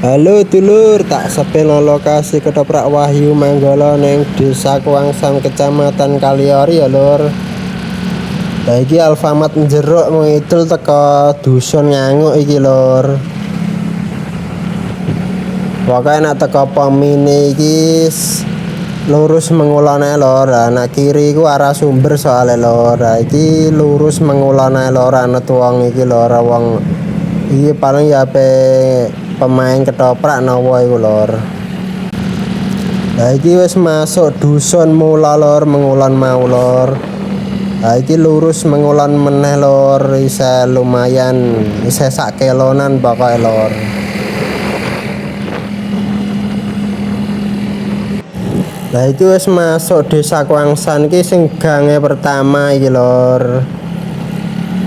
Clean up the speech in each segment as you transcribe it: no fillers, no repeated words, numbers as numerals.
Halo dulur, tak sepil lokasi ketoprak Wahyu Manggala ning Desa Kuangsang Kecamatan Kaliori ya lur. Lah iki Alfamart Jeruk ngidul teko dusun Nganguk iki lur. Pokoke nek teko pom mini iki lurus mengulane lur. Nek kiri iku arah sumber soalnya lur. Iki lurus mengulane lur ana wong iki lur, wong iki paling ya pemain ketoprak nawa iku lur. Lah iki wis masuk dusun Mula lur, Mengulan mau lur. Lah iki lurus Mengulan meneh lur, isih lumayan, isih sak kilonan pokoke lur. Lah iki wis masuk Desa Kuangsang iki sing gange pertama iki lur.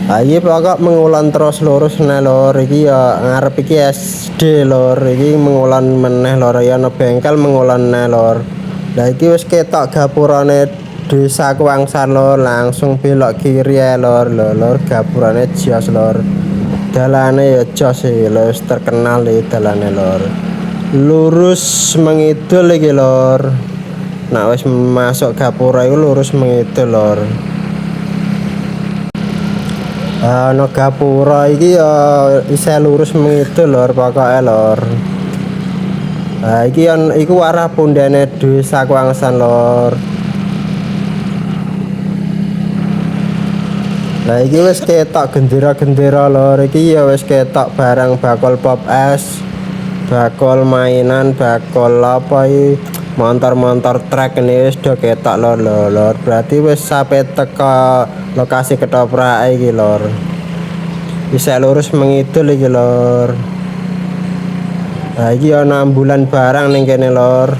Lah iki pokok Mengulan terus lurus neh lur. Iki ya ngarep iki SD lur. Iki Mengulan meneh lur, ya ana bengkel Mengulan neh lur. Lah iki wis ketok gapurane Desa Kuangsang lur, langsung belok kiri ya lur. Lur gapurane jos lur. Dalane ya jos iki lho, wis terkenal iki dalane lur. Lurus mengidul iki lur. Nah wis masuk gapura iku lurus mengidul lur. Ana gapura iki ya isih lurus mengidul lur pokoke lur. Nah iki iku arah pundene Desa Kuangsang lur. Lah iki wis ketok gendera-gendera lur. Iki ya wis ketok barang bakul pop es, bakul mainan, bakul apa iki, motor-motor trek ini wis do ketok lur. Berarti wis sampai teka lokasi ketoprak iki lur. Bisa lurus mengidul iki lur. Nah iki ana ambulan barang ning kene lur.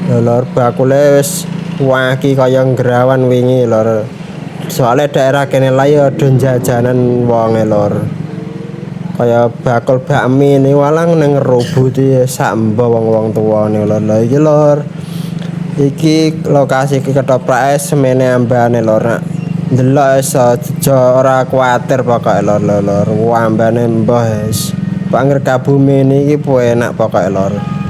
Lur bakule wis waki kaya ngrawan wingi lur. Soalnya daerah kene lae ada jajanan wonge lur. Kaya bakul bakmi ini walang nang ngerubuti sak mba wong-wong tuwane lur. Lah iki lur. Iki lokasi ketoprak semene ambane lur. Ndelok iso ora kuwatir pokoke lur. Ambane mbah wis. Pak ngger kabumi iki enak pokoke lur.